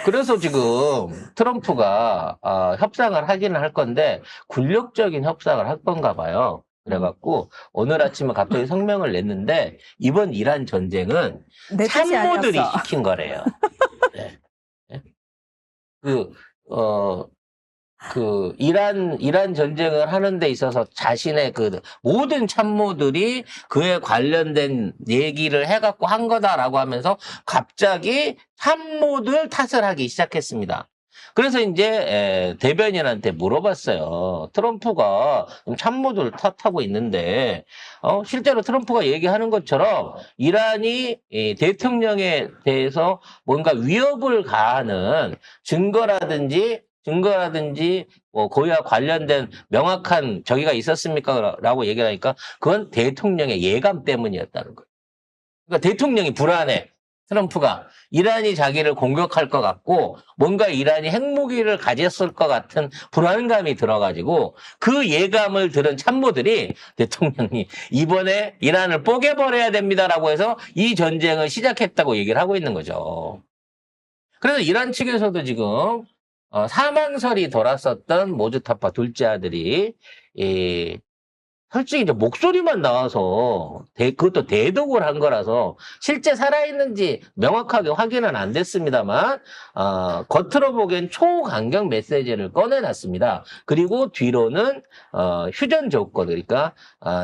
그래서 지금 트럼프가 협상을 하기는 할 건데 굴욕적인 협상을 할 건가 봐요. 그래갖고 오늘 아침에 갑자기 성명을 냈는데 이번 이란 전쟁은 내 뜻이 참모들이 아니었어. 시킨 거래요. 네. 네. 그, 어, 이란 전쟁을 하는 데 있어서 자신의 그 모든 참모들이 그에 관련된 얘기를 해갖고 한 거다라고 하면서 갑자기 참모들 탓을 하기 시작했습니다. 그래서 이제 대변인한테 물어봤어요. 트럼프가 참모들 탓하고 있는데 실제로 트럼프가 얘기하는 것처럼 이란이 이 대통령에 대해서 뭔가 위협을 가하는 증거라든지 뭐 그와 관련된 명확한 저기가 있었습니까? 라고 얘기를 하니까 그건 대통령의 예감 때문이었다는 거예요. 그러니까 대통령이 불안해. 트럼프가 이란이 자기를 공격할 것 같고 뭔가 이란이 핵무기를 가졌을 것 같은 불안감이 들어가지고 그 예감을 들은 참모들이 대통령이 이번에 이란을 뽀개버려야 됩니다라고 해서 이 전쟁을 시작했다고 얘기를 하고 있는 거죠. 그래서 이란 측에서도 지금 사망설이 돌았었던 모주타파 둘째 아들이 솔직히 이제 목소리만 나와서 그것도 대독을 한 거라서 실제 살아있는지 명확하게 확인은 안 됐습니다만 겉으로 보기엔 초강경 메시지를 꺼내놨습니다. 그리고 뒤로는 휴전 조건, 그러니까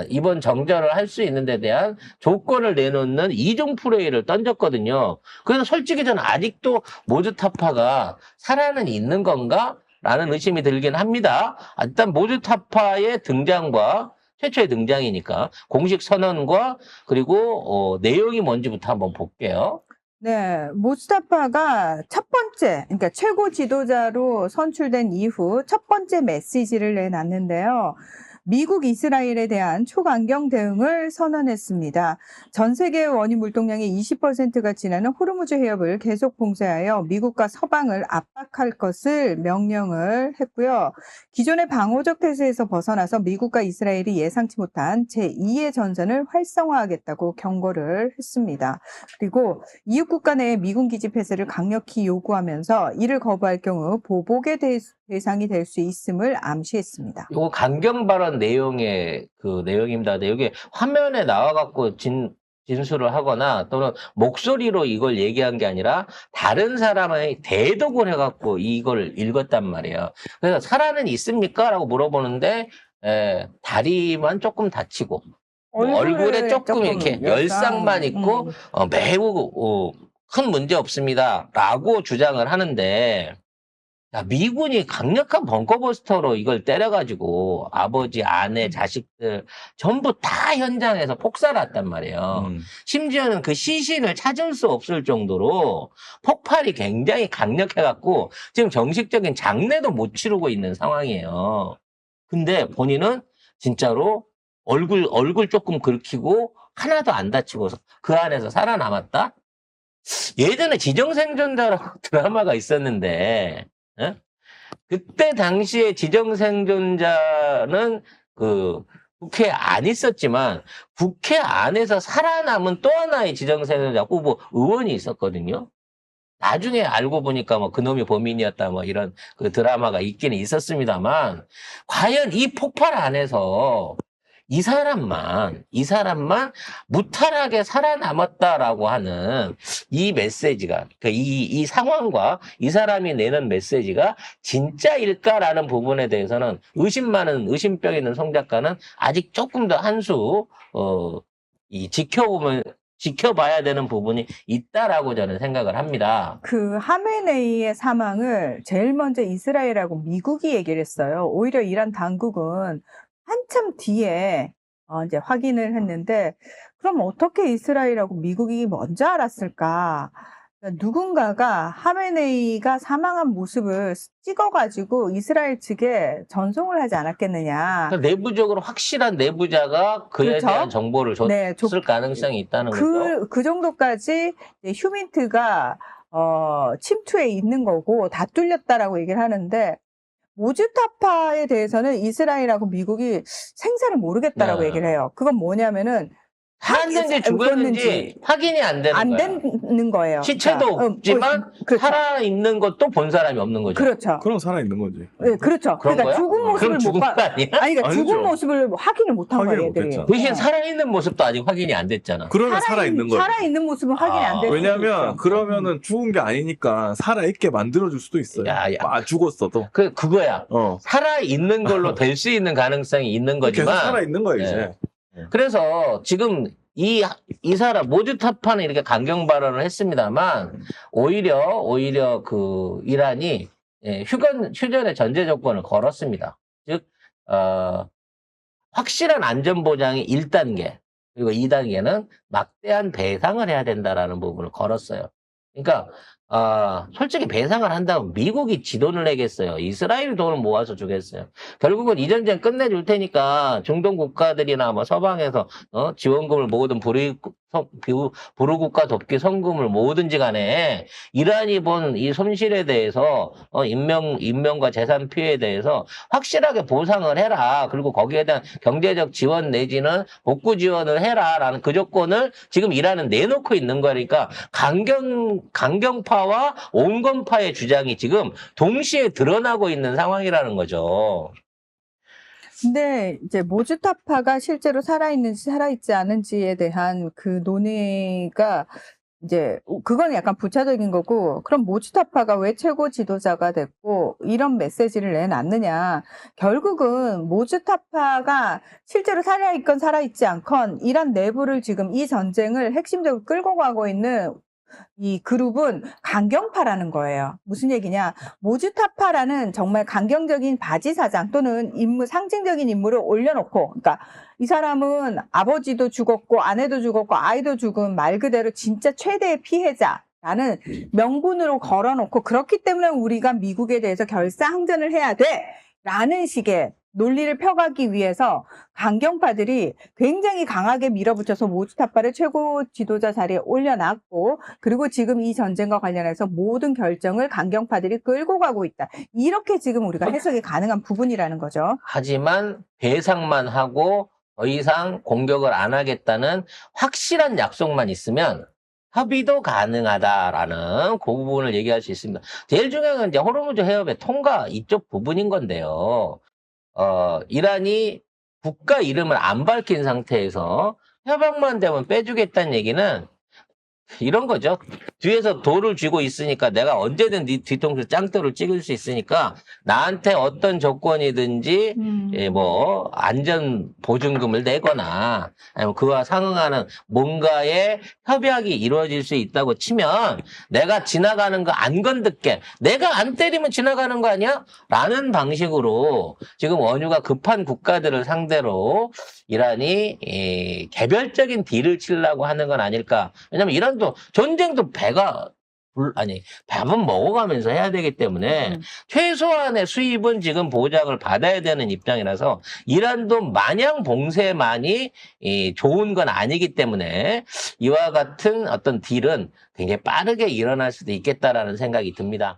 이번 정전을 할 수 있는 데 대한 조건을 내놓는 이중 프레이를 던졌거든요. 그래서 솔직히 저는 아직도 모주타파가 살아는 있는 건가? 라는 의심이 들긴 합니다. 일단 모주타파의 등장과 최초의 등장이니까 공식 선언과 그리고 내용이 뭔지부터 한번 볼게요. 네, 모스타파가 첫 번째, 그러니까 최고 지도자로 선출된 이후 첫 번째 메시지를 내놨는데요. 미국 이스라엘에 대한 초강경 대응을 선언했습니다. 전 세계 원유 물동량의 20%가 지나는 호르무즈 해협을 계속 봉쇄하여 미국과 서방을 압박할 것을 명령을 했고요. 기존의 방어적 태세에서 벗어나서 미국과 이스라엘이 예상치 못한 제2의 전선을 활성화하겠다고 경고를 했습니다. 그리고 이웃 국가 내의 미군 기지 폐쇄를 강력히 요구하면서 이를 거부할 경우 보복의 대상이 될 수 있음을 암시했습니다. 이거 강경 발언 내용의 그 내용입니다. 근데 여기 화면에 나와갖고 진술을 하거나 또는 목소리로 이걸 얘기한 게 아니라 다른 사람의 대독을 해갖고 이걸 읽었단 말이에요. 그래서 살아는 있습니까? 라고 물어보는데 다리만 조금 다치고 뭐 얼굴에 조금 이렇게 열상만 있고 매우 큰 문제 없습니다. 라고 주장을 하는데 미군이 강력한 벙커버스터로 이걸 때려가지고 아버지, 아내, 자식들 전부 다 현장에서 폭살했단 말이에요. 심지어는 그 시신을 찾을 수 없을 정도로 폭발이 굉장히 강력해갖고 지금 정식적인 장례도 못 치르고 있는 상황이에요. 근데 본인은 진짜로 얼굴 조금 긁히고 하나도 안 다치고 그 안에서 살아남았다? 예전에 지정생존자라고 드라마가 있었는데 그때 당시에 지정생존자는 그 국회에 안 있었지만 국회 안에서 살아남은 또 하나의 지정생존자 후보 의원이 있었거든요. 나중에 알고 보니까 뭐 그놈이 범인이었다 뭐 이런 그 드라마가 있기는 있었습니다만 과연 이 폭발 안에서 이 사람만 무탈하게 살아남았다라고 하는 이 메시지가, 그러니까 이 상황과 이 사람이 내는 메시지가 진짜일까라는 부분에 대해서는 의심 많은 의심병 있는 송 작가는 아직 조금 더 한 수, 지켜봐야 되는 부분이 있다라고 저는 생각을 합니다. 그 하메네이의 사망을 제일 먼저 이스라엘하고 미국이 얘기를 했어요. 오히려 이란 당국은 한참 뒤에 이제 확인을 했는데 그럼 어떻게 이스라엘하고 미국이 먼저 알았을까? 그러니까 누군가가 하메네이가 사망한 모습을 찍어가지고 이스라엘 측에 전송을 하지 않았겠느냐. 그러니까 내부적으로 확실한 내부자가 그에 그렇죠? 대한 정보를 줬을 네, 가능성이 있다는 거죠. 그 정도까지 휴민트가 침투해 있는 거고 다 뚫렸다라고 얘기를 하는데 모주타파에 대해서는 이스라엘하고 미국이 생사를 모르겠다라고 네. 얘기를 해요. 그건 뭐냐면은 살았는지 죽었는지 확인이 안 되는 안 거야. 되는 거예요. 시체도 그러니까, 없지만 그렇죠. 살아있는 것도 본 사람이 없는 거죠. 그렇죠. 그럼 살아있는 거지. 네, 그렇죠. 그런 그러니까 거야? 죽은 모습을 그럼 죽은 못 거 봐. 아니야? 아니, 그러니까 아니죠. 죽은 모습을 확인을 못한 거예요, 확인을 얘들이. 못했잖아. 대신 살아있는 모습도 아직 확인이 안 됐잖아. 그러면 살아있는 거지. 살아있는 모습은 확인이 안 되죠. 왜냐면 그러면은 죽은 게 아니니까 살아있게 만들어줄 수도 있어요. 야. 죽었어도. 그거야. 살아있는 걸로 될 수 있는 가능성이 있는 계속 거지만. 살아있는 거예요, 이제. 그래서 지금 이 사람 모주타파는 이렇게 강경 발언을 했습니다만 오히려 그 이란이 휴전의 전제 조건을 걸었습니다. 즉 확실한 안전 보장이 1단계 그리고 2단계는 막대한 배상을 해야 된다라는 부분을 걸었어요. 그러니까 솔직히 배상을 한다면 미국이 지돈을 내겠어요. 이스라엘이 돈을 모아서 주겠어요. 결국은 이 전쟁 끝내줄 테니까 중동 국가들이나 뭐 서방에서 지원금을 모으든 부르국가 돕기 성금을 모으든지 간에 이란이 본 이 손실에 대해서 인명과 재산 피해에 대해서 확실하게 보상을 해라. 그리고 거기에 대한 경제적 지원 내지는 복구 지원을 해라라는 그 조건을 지금 이란은 내놓고 있는 거니까 강경파와 온건파의 주장이 지금 동시에 드러나고 있는 상황이라는 거죠. 근데 이제 모주타파가 실제로 살아있는지 살아있지 않은지에 대한 그 논의가 이제 그건 약간 부차적인 거고, 그럼 모주타파가 왜 최고 지도자가 됐고 이런 메시지를 내놨느냐. 결국은 모주타파가 실제로 살아있건 살아있지 않건 이란 내부를 지금 이 전쟁을 핵심적으로 끌고 가고 있는 이 그룹은 강경파라는 거예요. 무슨 얘기냐? 모주타파라는 정말 강경적인 바지사장 또는 상징적인 인물을 올려놓고, 그러니까 이 사람은 아버지도 죽었고 아내도 죽었고 아이도 죽은 말 그대로 진짜 최대의 피해자라는 명분으로 걸어놓고, 그렇기 때문에 우리가 미국에 대해서 결사항전을 해야 돼 라는 식의 논리를 펴가기 위해서 강경파들이 굉장히 강하게 밀어붙여서 모주타파를 최고 지도자 자리에 올려놨고, 그리고 지금 이 전쟁과 관련해서 모든 결정을 강경파들이 끌고 가고 있다. 이렇게 지금 우리가 해석이 가능한 부분이라는 거죠. 하지만 배상만 하고 더 이상 공격을 안 하겠다는 확실한 약속만 있으면 협의도 가능하다라는 그 부분을 얘기할 수 있습니다. 제일 중요한 건 이제 호르무즈 해협의 통과 이쪽 부분인 건데요. 이란이 국가 이름을 안 밝힌 상태에서 협약만 되면 빼주겠다는 얘기는 이런 거죠. 뒤에서 돌을 쥐고 있으니까 내가 언제든 네 뒤통수 짱돌을 찍을 수 있으니까 나한테 어떤 조건이든지 뭐 안전 보증금을 내거나 아니면 그와 상응하는 뭔가의 협약이 이루어질 수 있다고 치면 내가 지나가는 거 안 건들게, 내가 안 때리면 지나가는 거 아니야? 라는 방식으로 지금 원유가 급한 국가들을 상대로 이란이 개별적인 딜을 치려고 하는 건 아닐까. 왜냐면 이란도 전쟁도 밥은 먹어가면서 해야 되기 때문에 최소한의 수입은 지금 보장을 받아야 되는 입장이라서 이란도 마냥 봉쇄만이 좋은 건 아니기 때문에 이와 같은 어떤 딜은 굉장히 빠르게 일어날 수도 있겠다라는 생각이 듭니다.